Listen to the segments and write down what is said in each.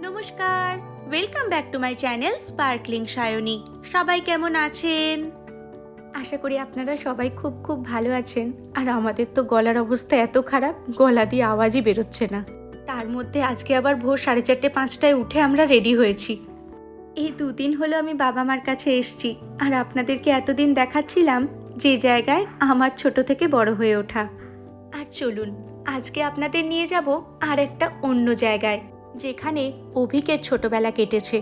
নমস্কার, welcome back to my channel sparkling Sayani. সবাই কেমন আছেন? আশা করি আপনারা সবাই খুব খুব ভালো আছেন। আর আমাদের তো গলার অবস্থা এত খারাপ, গলা দিয়ে আওয়াজই বেরোচ্ছে না। তার মধ্যে আজকে আবার ভোর 4:30-5টায় উঠে আমরা রেডি হয়েছি। এই দুদিন হলো আমি বাবা মার কাছে এসছি, আর আপনাদেরকে এতদিন দেখাচ্ছিলাম যে জায়গায় আমার ছোট থেকে বড় হয়ে ওঠা। আর চলুন আজকে আপনাদের নিয়ে যাব আর একটা অন্য জায়গায়, যেখানে অভিকের ছোটবেলা কেটেছে।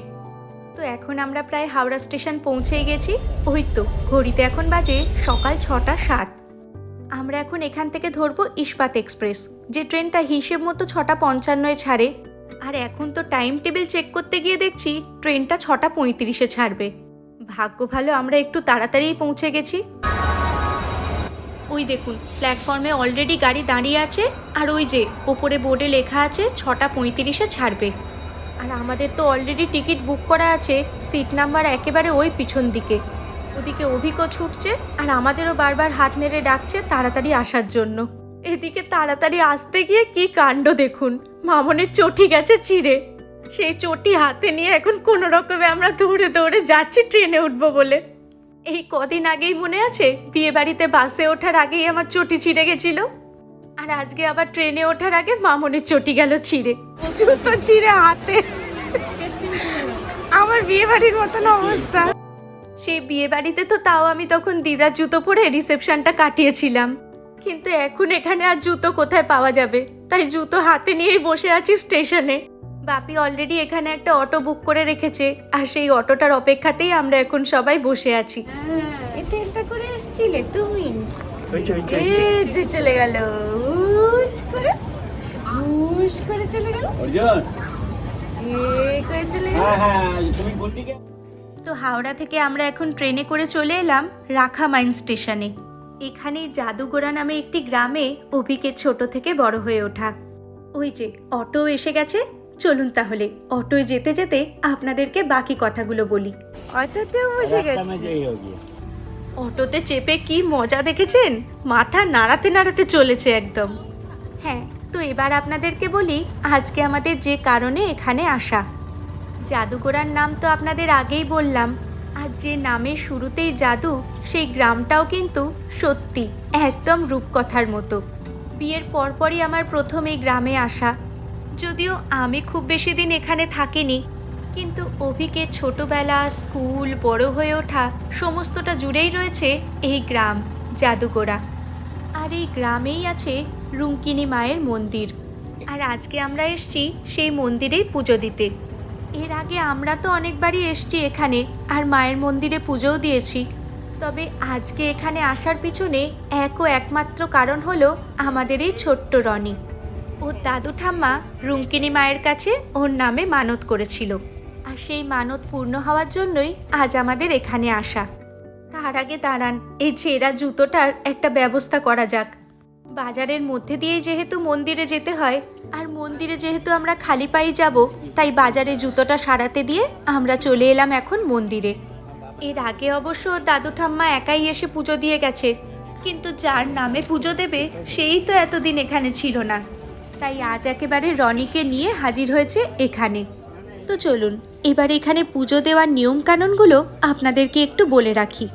তো এখন আমরা প্রায় হাওড়া স্টেশন পৌঁছেই গেছি। ওই তো ঘড়িতে এখন বাজে সকাল 6:07। আমরা এখন এখান থেকে ধরবো ইস্পাত এক্সপ্রেস, যে ট্রেনটা হিসেব মতো 6:55 ছাড়ে। আর এখন তো টাইম টেবিল চেক করতে গিয়ে দেখছি ট্রেনটা 6:35 ছাড়বে। ভাগ্য ভালো আমরা একটু তাড়াতাড়িই পৌঁছে গেছি। ওই দেখুন প্ল্যাটফর্মে অলরেডি গাড়ি দাঁড়িয়ে আছে, আর ওই যে ওপরে বোর্ডে লেখা আছে 6:35 ছাড়বে। আর আমাদের তো অলরেডি টিকিট বুক করা আছে, সিট নাম্বার একেবারে ওই পিছন দিকে। ওদিকে অভিকও ছুটছে, আর আমাদেরও বারবার হাত নেড়ে ডাকছে তাড়াতাড়ি আসার জন্য। এদিকে তাড়াতাড়ি আসতে গিয়ে কি কাণ্ড দেখুন, মামনের চটি গেছে চিড়ে। সেই চটি হাতে নিয়ে এখন কোনো রকমে আমরা দৌড়ে দৌড়ে যাচ্ছি ট্রেনে উঠবো বলে। এই কদিন আগেই মনে আছে বিয়ে বাড়িতে বাসে ওঠার আগেই আমার চটি ছিঁড়ে গেছিল, আর আজকে আবার ট্রেনে ওঠার আগে মামনের চটি গেল ছিঁড়ে। জুতো ছিঁড়ে হাতে, আমার বিয়ে বাড়ির মতন অবস্থা। সেই বিয়ে বাড়িতে তো তাও আমি তখন দিদার জুতো পরে রিসেপশনটা কাটিয়েছিলাম, কিন্তু এখন এখানে আর জুতো কোথায় পাওয়া যাবে, তাই জুতো হাতে নিয়েই বসে আছি স্টেশনে। বাপি অলরেডি এখানে একটা অটো বুক করে রেখেছে, আর সেই অটোটার অপেক্ষাতেই আমরা এখন সবাই বসে আছি। এটা করে এসেছিলে তুমি? চলে গেল চলে গেল। তো হাওড়া থেকে আমরা এখন ট্রেনে করে চলে এলাম রাখামাইন স্টেশনে। এখানেই জাদুগোড়া নামে একটি গ্রামে অভিকের ছোট থেকে বড় হয়ে ওঠা। ওই যে অটো এসে গেছে, চলুন তাহলে অটোয় যেতে যেতে আপনাদেরকে বাকি কথাগুলো বলি। অটোতেও বসে গেছে। অটোতে চেপে কি মজা দেখেছেন, মাথা নাড়াতে নাড়াতে চলেছে একদম। হ্যাঁ, তো এবার আপনাদেরকে বলি আজকে আমাদের যে কারণে এখানে আসা। জাদুগোড়ার নাম তো আপনাদের আগেই বললাম, আর যে নামের শুরুতেই জাদু, সেই গ্রামটাও কিন্তু সত্যি একদম রূপকথার মতো। বিয়ের পরপরই আমার প্রথম এই গ্রামে আসা। যদিও আমি খুব বেশি দিন এখানে থাকিনি, কিন্তু অভিকের ছোটবেলা, স্কুল, বড় হয়ে ওঠা সমস্তটা জুড়েই রয়েছে এই গ্রাম জাদুগোড়া। আর এই গ্রামেই আছে রুঙ্কিনী মায়ের মন্দির। আর আজকে আমরা এসছি সেই মন্দিরেই পুজো দিতে। এর আগে আমরা তো অনেকবারই এসছি এখানে, আর মায়ের মন্দিরে পুজোও দিয়েছি। তবে আজকে এখানে আসার পিছনে একমাত্র কারণ হলো আমাদের এই ছোট্ট রনি। ওর দাদু ঠাম্মা রুঙ্কিনী মায়ের কাছে ওর নামে মানত করেছিল, আর সেই মানত পূর্ণ হওয়ার জন্যই আজ আমাদের এখানে আসা। তার আগে দাঁড়ান, এই ছেঁড়া জুতোটার একটা ব্যবস্থা করা যাক। বাজারের মধ্যে দিয়েই যেহেতু মন্দিরে যেতে হয়, আর মন্দিরে যেহেতু আমরা খালি পায়ে যাব, তাই বাজারে জুতোটা সারাতে দিয়ে আমরা চলে এলাম এখন মন্দিরে। এর আগে অবশ্য দাদু ঠাম্মা একাই এসে পুজো দিয়ে গেছে, কিন্তু যার নামে পুজো দেবে সেই তো এতদিন এখানে ছিল না, তাই আজ একেবারে রনিকে নিয়ে হাজির হয়েছে এখানে। তো চলুন এবার এখানে পুজো দেওয়ার নিয়মকানুনগুলো আপনাদেরকে একটু বলে রাখি।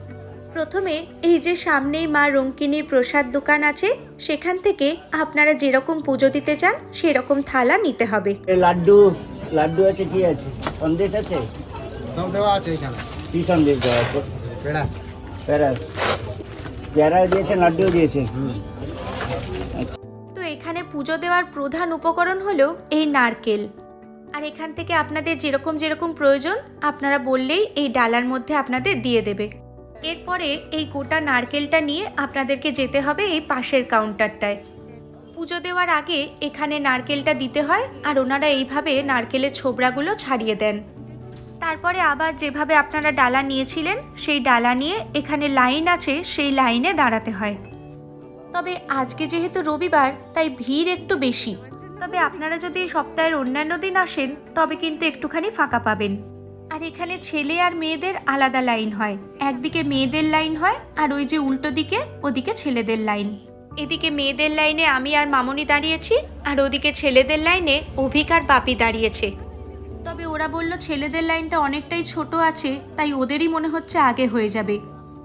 প্রথমে এই যে সামনেই মা রঙ্কিনীর প্রসাদ দোকান আছে, সেখান থেকে আপনারা যেরকম পুজো দিতে চান সেরকম থালা নিতে হবে। লাড্ডু আছে, কি আছে, সন্দেশ আছে, সব দেওয়া আছে এখানে। কি সন্দেশ দেওয়া আছে? পেড়া পেড়া দিয়েছে, লাড্ডু দিয়েছে। তো এখানে পুজো দেওয়ার প্রধান উপকরণ হলো এই নারকেল। আর এখান থেকে আপনাদের যেরকম যেরকম প্রয়োজন আপনারা বললেই এই ডালার মধ্যে আপনাদের দিয়ে দেবে। এরপরে এই গোটা নারকেলটা নিয়ে আপনাদেরকে যেতে হবে এই পাশের কাউন্টারটায়। পুজো দেওয়ার আগে এখানে নারকেলটা দিতে হয়, আর ওনারা এইভাবে নারকেলের ছোবড়াগুলো ছাড়িয়ে দেন। তারপরে আবার যেভাবে আপনারা ডালা নিয়েছিলেন সেই ডালা নিয়ে এখানে লাইন আছে, সেই লাইনে দাঁড়াতে হয়। তবে আজকে যেহেতু রবিবার তাই ভিড় একটু বেশি, তবে আপনারা যদি সপ্তাহের অন্যান্য দিন আসেন তবে কিন্তু একটুখানি ফাঁকা পাবেন। আর এখানে ছেলে আর মেয়েদের আলাদা লাইন হয়, একদিকে মেয়েদের লাইন হয় আর ওই যে উল্টো দিকে ওদিকে ছেলেদের লাইন। এদিকে মেয়েদের লাইনে আমি আর মামনি দাঁড়িয়েছি, আর ওদিকে ছেলেদের লাইনে অভিক আর বাপি দাঁড়িয়েছে। তবে ওরা বলল ছেলেদের লাইনটা অনেকটাই ছোট আছে, তাই ওদেরই মনে হচ্ছে আগে হয়ে যাবে।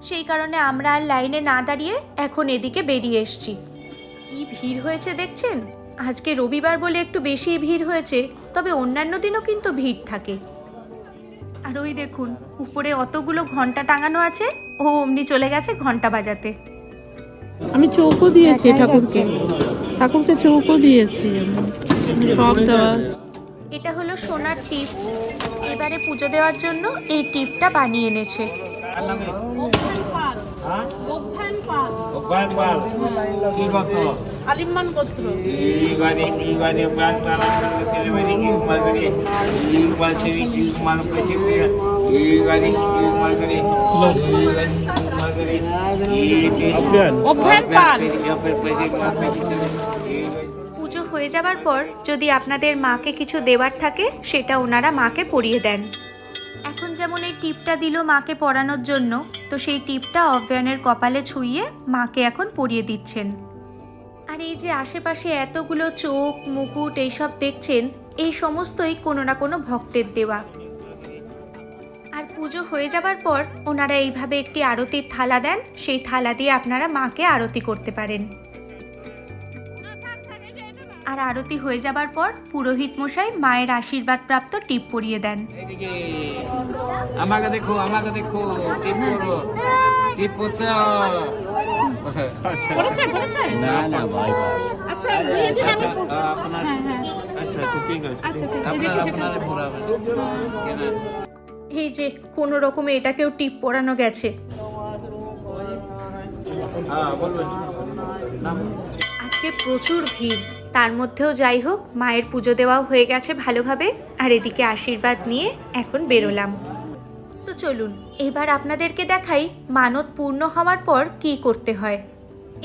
সেই কারণে আমরা আর লাইনে না দাঁড়িয়ে এখন এদিকে বেরিয়ে এসছি। কি ভিড় হয়েছে দেখছেন? আজকে রবিবার বলে একটু বেশি ভিড় হয়েছে, তবে অন্যান্য দিনও কিন্তু ভিড় থাকে। আর ওই দেখুন উপরে অতগুলো ঘন্টা টাঙানো আছে, ও অমনি চলে গেছে ঘন্টা বাজাতে। আমি চৌকো দিয়েছি ঠাকুরকে, ঠাকুরকে চৌকো দিয়েছি, সব দেওয়া। এটা হলো সোনার টিপ। এবারে পুজো দেওয়ার জন্য এই টিপটা বানিয়ে এনেছে। আলিমান গোত্র। পুজো হয়ে যাবার পর যদি আপনাদের মাকে কিছু দেওয়ার থাকে সেটা ওনারা মাকে পরিয়ে দেন। এখন যেমন এই টিপটা দিল মাকে পরানোর জন্য, তো সেই টিপটা অভ্যানের কপালে ছুঁয়ে মাকে এখন পরিয়ে দিচ্ছেন। আর এই যে আশেপাশে এতগুলো চোখ মুকুট এইসব দেখছেন, এই সমস্তই কোনো না কোনো ভক্তের দেওয়া। আর পুজো হয়ে যাবার পর ওনারা এইভাবে একটি আরতির থালা দেন, সেই থালা দিয়ে আপনারা মাকে আরতি করতে পারেন। আর আরতি হয়ে যাবার পর পুরোহিত মশাই মায়ের আশীর্বাদ প্রাপ্ত টিপ পরিয়ে দেন। আমাকে দেখো, আমাকে দেখো, টিপ করো, টিপ করতে না না ভাই আচ্ছা দিয়ে দিন আমি। আপনার আচ্ছা আচ্ছা ঠিক আছে আপনার ঘোরাবেন কেন? এই যে কোনো রকমে এটাকেও টিপ পরানো গেছে। হ্যাঁ বলবেন। আজকে প্রচুর ভিড়, তার মধ্যেও যাই হোক মায়ের পুজো দেওয়াও হয়ে গেছে ভালোভাবে। আর এদিকে আশীর্বাদ নিয়ে এখন বেরোলাম। তো চলুন এবার আপনাদেরকে দেখাই মানত পূর্ণ হওয়ার পর কি করতে হয়।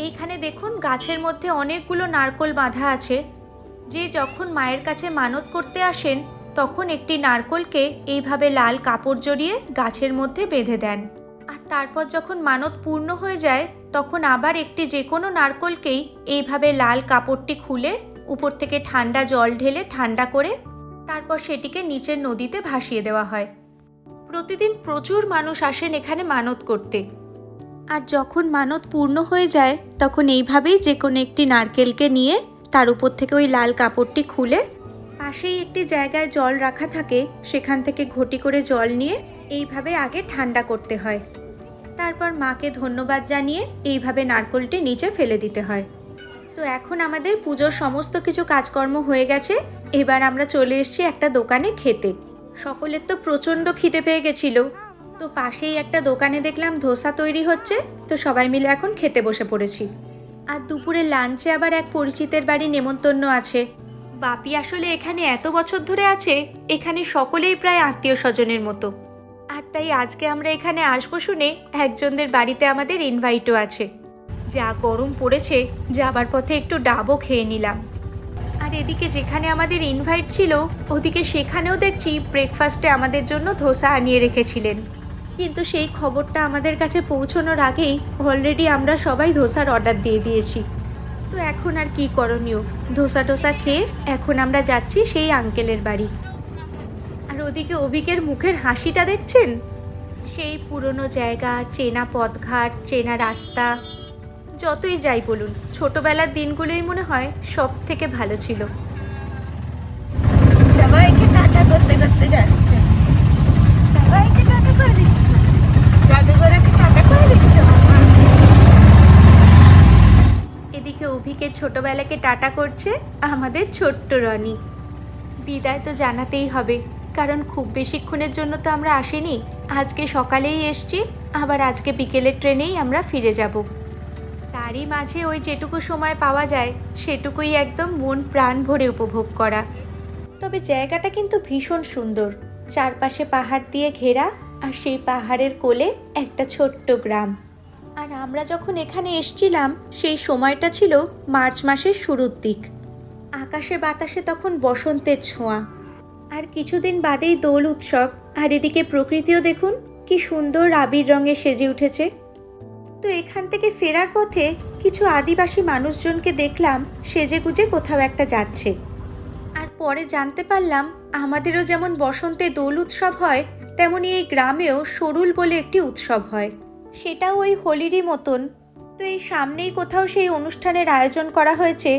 এইখানে দেখুন গাছের মধ্যে অনেকগুলো নারকোল বাঁধা আছে। যে যখন মায়ের কাছে মানত করতে আসেন তখন একটি নারকোলকে এইভাবে লাল কাপড় জড়িয়ে গাছের মধ্যে বেঁধে দেন। আর তারপর যখন মানত পূর্ণ হয়ে যায় তখন আবার একটি যে কোনো নারকোলকেই এইভাবে লাল কাপড়টি খুলে উপর থেকে ঠান্ডা জল ঢেলে ঠান্ডা করে তারপর সেটিকে নিচের নদীতে ভাসিয়ে দেওয়া হয়। প্রতিদিন প্রচুর মানুষ আসেন এখানে মানত করতে। আর যখন মানত পূর্ণ হয়ে যায় তখন এইভাবেই যে কোনো একটি নারকেলকে নিয়ে তার উপর থেকে ওই লাল কাপড়টি খুলে পাশেই একটি জায়গায় জল রাখা থাকে, সেখান থেকে ঘটি করে জল নিয়ে এইভাবে আগে ঠান্ডা করতে হয়। তারপর মাকে ধন্যবাদ জানিয়ে এইভাবে নারকেলটি নিচে ফেলে দিতে হয়। তো এখন আমাদের পুজোর সমস্ত কিছু কাজকর্ম হয়ে গেছে। এবার আমরা চলে এসেছি একটা দোকানে খেতে। সকলের তো প্রচণ্ড খিদে পেয়ে গেছিল, তো পাশেই একটা দোকানে দেখলাম ধোসা তৈরি হচ্ছে, তো সবাই মিলে এখন খেতে বসে পড়েছি। আর দুপুরে লাঞ্চে আবার এক পরিচিতের বাড়ি নেমন্তন্ন আছে। বাপি আসলে এখানে এত বছর ধরে আছে, এখানে সকলেই প্রায় আত্মীয় স্বজনের মতো। আর তাই আজকে আমরা এখানে আসবো শুনে একজনদের বাড়িতে আমাদের ইনভাইটও আছে। যা গরম পড়েছে, যাবার পথে একটু ডাবও খেয়ে নিলাম। আর এদিকে যেখানে আমাদের ইনভাইট ছিল ওদিকে সেখানেও দেখছি ব্রেকফাস্টে আমাদের জন্য ধোসা আনিয়ে রেখেছিলেন, কিন্তু সেই খবরটা আমাদের কাছে পৌঁছানোর আগেই অলরেডি আমরা সবাই ধোসার অর্ডার দিয়ে দিয়েছি। তো এখন আর কি করণীয়, ধোসা টোসা খেয়ে এখন আমরা যাচ্ছি সেই আঙ্কেলের বাড়ি। আর ওদিকে অভিকের মুখের হাসিটা দেখছেন, সেই পুরনো জায়গা, চেনা পথঘাট, চেনা রাস্তা। যতই যাই বলুন, ছোটবেলার দিনগুলোই মনে হয় সব থেকে ভালো ছিল। সবাইকে টাটা করতে করতে যাচ্ছে, সবাইকে টাটা করে দিচ্ছে, জাদুঘরকে টাটা করে দিচ্ছে। এদিকে অভিকের ছোটবেলাকে টাটা করছে আমাদের ছোট্ট রনি। বিদায় তো জানাতেই হবে, কারণ খুব বেশিক্ষণের জন্য তো আমরা আসিনি। আজকে সকালেই এসছি, আবার আজকে বিকেলের ট্রেনেই আমরা ফিরে যাব। তারই মাঝে ওই যেটুকু সময় পাওয়া যায় সেটুকুই একদম মন প্রাণ ভরে উপভোগ করা। তবে জায়গাটা কিন্তু ভীষণ সুন্দর, চারপাশে পাহাড় দিয়ে ঘেরা, আর সেই পাহাড়ের কোলে একটা ছোট্ট গ্রাম। আর আমরা যখন এখানে এসছিলাম সেই সময়টা ছিল মার্চ মাসের শুরুর দিক। আকাশে বাতাসে তখন বসন্তের ছোঁয়া। আর কিছুদিন বাদেই দোল উৎসব। আর এদিকে প্রকৃতিও দেখুন কি সুন্দর আবির রঙে সেজে উঠেছে। তো এখান থেকে ফেরার পথে কিছু আদিবাসী মানুষজনকে দেখলাম সেজেগুজে কোথাও একটা যাচ্ছে। আর পরে জানতে পারলাম আমাদেরও যেমন বসন্তে দোল উৎসব হয়, তেমনি এই গ্রামেও সরুল বলে একটি উৎসব হয়, সেটাও ওই হোলিরই মতন। তো এই সামনেই কোথাও সেই অনুষ্ঠানের আয়োজন করা হয়েছে,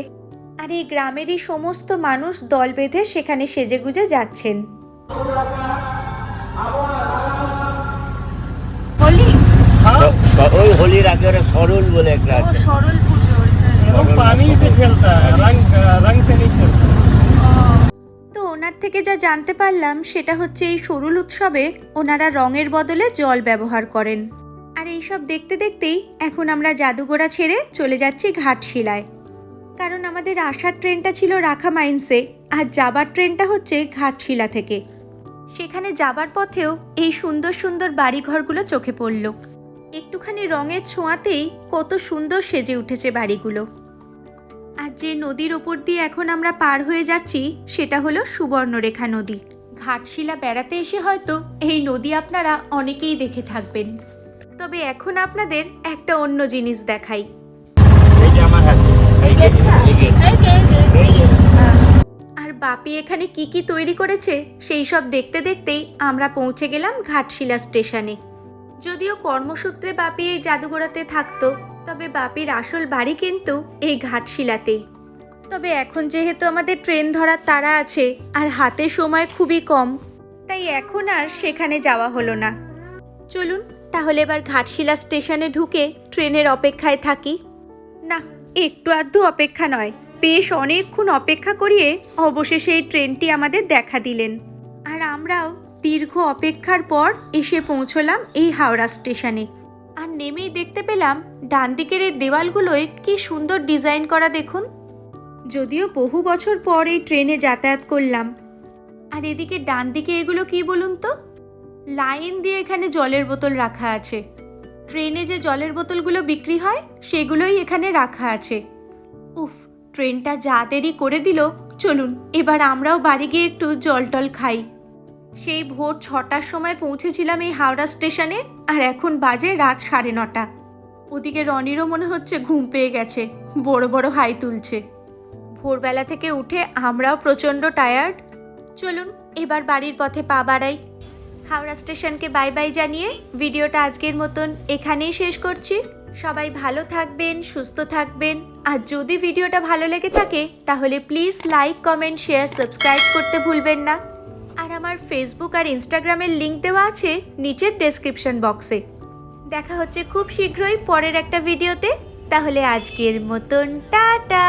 আর এই গ্রামেরই সমস্ত মানুষ দল বেঁধে সেখানে সেজেগুজে যাচ্ছেন। হোলি ওই হোলির আগে ওরা সরল বলে একটা আছে। সরল পুজো। पानी से खेलता है, रंग से नहीं खेलता। তো ওনার থেকে যা জানতে পারলাম সেটা হচ্ছে এই সরুল উৎসবে ওনারা রঙের বদলে জল ব্যবহার করেন। আর এইসব দেখতে দেখতেই এখন আমরা জাদুগোড়া ছেড়ে চলে যাচ্ছি ঘাটশিলায়, কারণ আমাদের আসার ট্রেনটা ছিল রাখা মাইন্সে আর যাবার ট্রেনটা হচ্ছে ঘাটশিলা থেকে। সেখানে যাবার পথেও এই সুন্দর সুন্দর বাড়িঘরগুলো চোখে পড়ল। একটুখানি রঙের ছোঁয়াতেই কত সুন্দর সেজে উঠেছে বাড়িগুলো। আর যে নদীর ওপর দিয়ে এখন আমরা পার হয়ে যাচ্ছি সেটা হলো সুবর্ণরেখা নদী। ঘাটশিলা বেড়াতে এসে হয়তো এই নদী আপনারা অনেকেই দেখে থাকবেন, তবে এখন আপনাদের একটা অন্য জিনিস দেখাই। আর বাপি এখানে কি কি তৈরি করেছে সেই সব দেখতে দেখতেই আমরা পৌঁছে গেলাম ঘাটশিলা স্টেশনে। যদিও কর্মসূত্রে বাপি এই জাদুঘোড়াতে থাকতো, তবে বাপির আসল বাড়ি কিন্তু এই ঘাটশিলাতেই। তবে এখন যেহেতু আমাদের ট্রেন ধরার তাড়া আছে আর হাতে সময় খুবই কম, তাই এখন আর সেখানে যাওয়া হলো না। চলুন তাহলে এবার ঘাটশিলা স্টেশনে ঢুকে ট্রেনের অপেক্ষায় থাকি। না, একটু আধটু অপেক্ষা নয়, বেশ অনেকক্ষণ অপেক্ষা করিয়ে অবশেষে এই ট্রেনটি আমাদের দেখা দিলেন। আর আমরাও দীর্ঘ অপেক্ষার পর এসে পৌঁছলাম এই হাওড়া স্টেশনে। আর নেমেই দেখতে পেলাম ডান দিকের এই দেওয়ালগুলোয় কি সুন্দর ডিজাইন করা দেখুন। যদিও বহু বছর পর এই ট্রেনে যাতায়াত করলাম। আর এদিকে ডান দিকে এগুলো কি বলুন তো? লাইন দিয়ে এখানে জলের বোতল রাখা আছে। ট্রেনে যে জলের বোতলগুলো বিক্রি হয় সেগুলোই এখানে রাখা আছে। উফ, ট্রেনটা যা দেরি করে দিল। চলুন এবার আমরাও বাড়ি গিয়ে একটু জল টল খাই। সেই ভোর 6টার সময় পৌঁছেছিলাম এই হাওড়া স্টেশনে, আর এখন বাজে রাত 9:30। ওদিকে রনিরও মনে হচ্ছে ঘুম পেয়ে গেছে, বড় বড় হাই তুলছে। ভোরবেলা থেকে উঠে আমরাও প্রচণ্ড টায়ার্ড। চলুন এবার বাড়ির পথে পা বাড়াই। হাওড়া স্টেশনকে বাই বাই জানিয়ে ভিডিওটা আজকের মতন এখানেই শেষ করছি। সবাই ভালো থাকবেন, সুস্থ থাকবেন। আর যদি ভিডিওটা ভালো লেগে থাকে তাহলে please like, comment, share, subscribe করতে ভুলবেন না। আর আমার ফেসবুক আর ইনস্টাগ্রামের লিঙ্ক দেওয়া আছে নিচের ডেসক্রিপশন বক্সে। দেখা হচ্ছে খুব শীঘ্রই পরের একটা ভিডিওতে। তাহলে আজকের মতন টাটা।